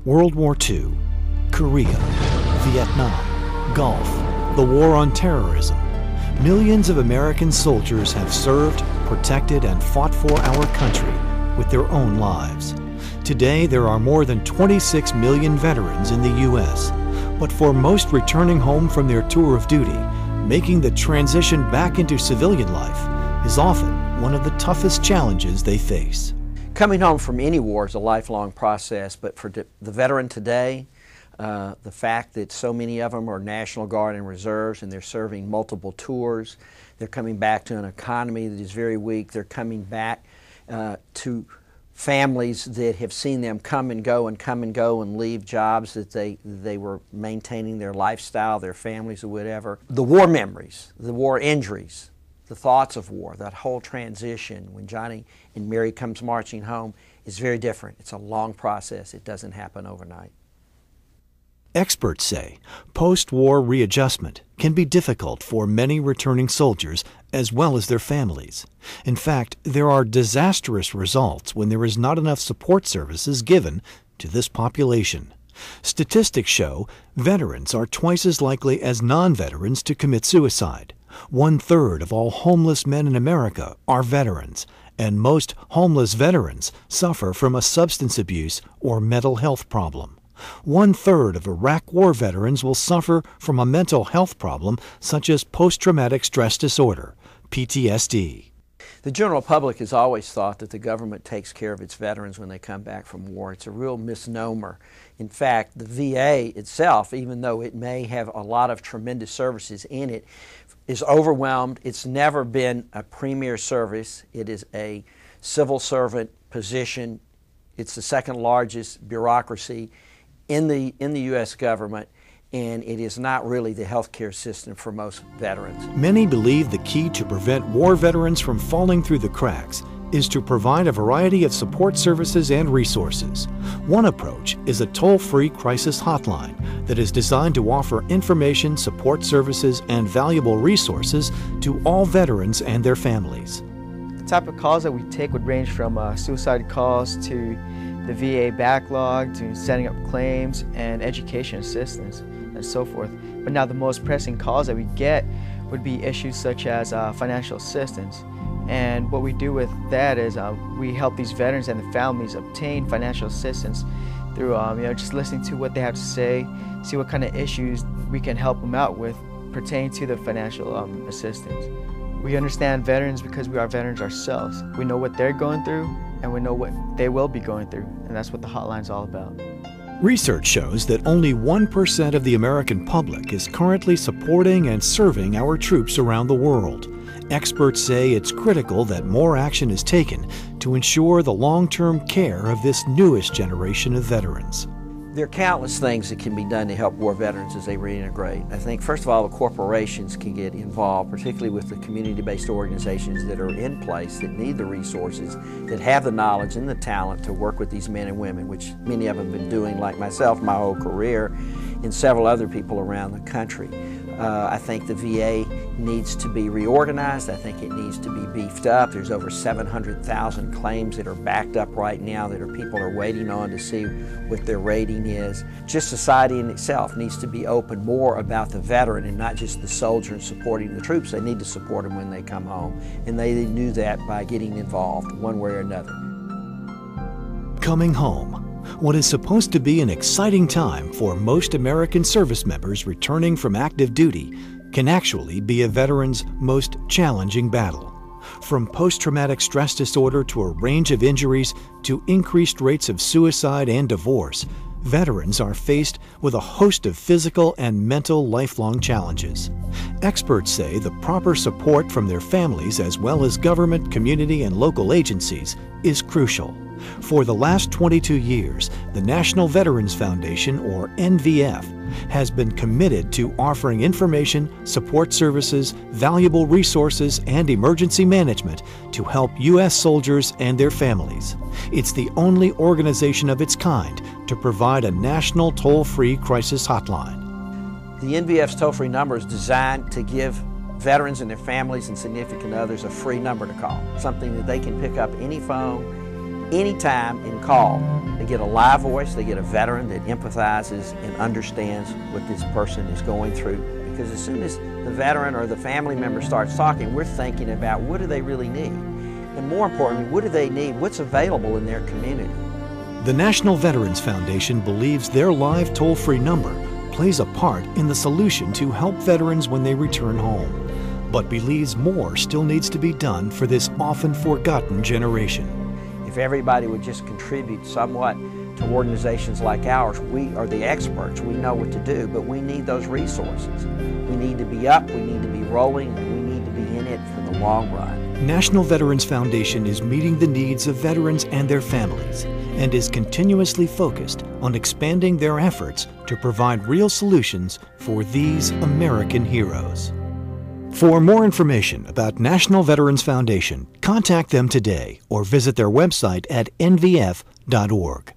World War II, Korea, Vietnam, Gulf, the war on terrorism. Millions of American soldiers have served, protected, and fought for our country with their own lives. Today, there are more than 26 million veterans in the U.S., but for most returning home from their tour of duty, making the transition back into civilian life is often one of the toughest challenges they face. Coming home from any war is a lifelong process, but for the veteran today, the fact that so many of them are National Guard and Reserves and they're serving multiple tours, they're coming back to an economy that is very weak, they're coming back to families that have seen them come and go and leave jobs that they were maintaining their lifestyle, their families or whatever. The war memories, the war injuries, the thoughts of war, that whole transition when Johnny and Mary comes marching home is very different. It's a long process. It doesn't happen overnight. Experts say post-war readjustment can be difficult for many returning soldiers as well as their families. In fact, there are disastrous results when there is not enough support services given to this population. Statistics show veterans are twice as likely as non-veterans to commit suicide. 1/3 of all homeless men in America are veterans, and most homeless veterans suffer from a substance abuse or mental health problem. 1/3 of Iraq War veterans will suffer from a mental health problem such as post-traumatic stress disorder, PTSD. The general public has always thought that the government takes care of its veterans when they come back from war. It's a real misnomer. In fact, the VA itself, even though it may have a lot of tremendous services in it, is overwhelmed. It's never been a premier service. It is a civil servant position. It's the second largest bureaucracy in the U.S. government, and it is not really the health care system for most veterans. Many believe the key to prevent war veterans from falling through the cracks is to provide a variety of support services and resources. One approach is a toll-free crisis hotline that is designed to offer information, support services, and valuable resources to all veterans and their families. The type of calls that we take would range from suicide calls to the VA backlog to setting up claims and education assistance and so forth. But now the most pressing calls that we get would be issues such as financial assistance. And what we do with that is we help these veterans and the families obtain financial assistance through just listening to what they have to say, see what kind of issues we can help them out with pertaining to the financial assistance. We understand veterans because we are veterans ourselves. We know what they're going through and we know what they will be going through, and that's what the hotline's all about. Research shows that only 1% of the American public is currently supporting and serving our troops around the world. Experts say it's critical that more action is taken to ensure the long-term care of this newest generation of veterans. There are countless things that can be done to help war veterans as they reintegrate. I think, first of all, the corporations can get involved, particularly with the community-based organizations that are in place that need the resources, that have the knowledge and the talent to work with these men and women, which many of them have been doing, like myself, my whole career, and several other people around the country. I think the VA needs to be reorganized. I think it needs to be beefed up. There's over 700,000 claims that are backed up right now that people are waiting on to see what their rating is. Just society in itself needs to be open more about the veteran and not just the soldier and supporting the troops. They need to support them when they come home, and they do that by getting involved one way or another. Coming home. What is supposed to be an exciting time for most American service members returning from active duty can actually be a veteran's most challenging battle. From post-traumatic stress disorder to a range of injuries to increased rates of suicide and divorce, veterans are faced with a host of physical and mental lifelong challenges. Experts say the proper support from their families as well as government, community, and local agencies is crucial. For the last 22 years, the National Veterans Foundation, or NVF, has been committed to offering information, support services, valuable resources, and emergency management to help U.S. soldiers and their families. It's the only organization of its kind to provide a national toll-free crisis hotline. The NVF's toll-free number is designed to give veterans and their families and significant others a free number to call, something that they can pick up any phone anytime and call. They get a live voice, they get a veteran that empathizes and understands what this person is going through. Because as soon as the veteran or the family member starts talking, we're thinking about what do they really need? And more importantly, what do they need? What's available in their community? The National Veterans Foundation believes their live toll-free number plays a part in the solution to help veterans when they return home, but believes more still needs to be done for this often forgotten generation. If everybody would just contribute somewhat to organizations like ours, we are the experts, we know what to do, but we need those resources. We need to be up, we need to be rolling, and we need to be in it for the long run. National Veterans Foundation is meeting the needs of veterans and their families and is continuously focused on expanding their efforts to provide real solutions for these American heroes. For more information about National Veterans Foundation, contact them today or visit their website at nvf.org.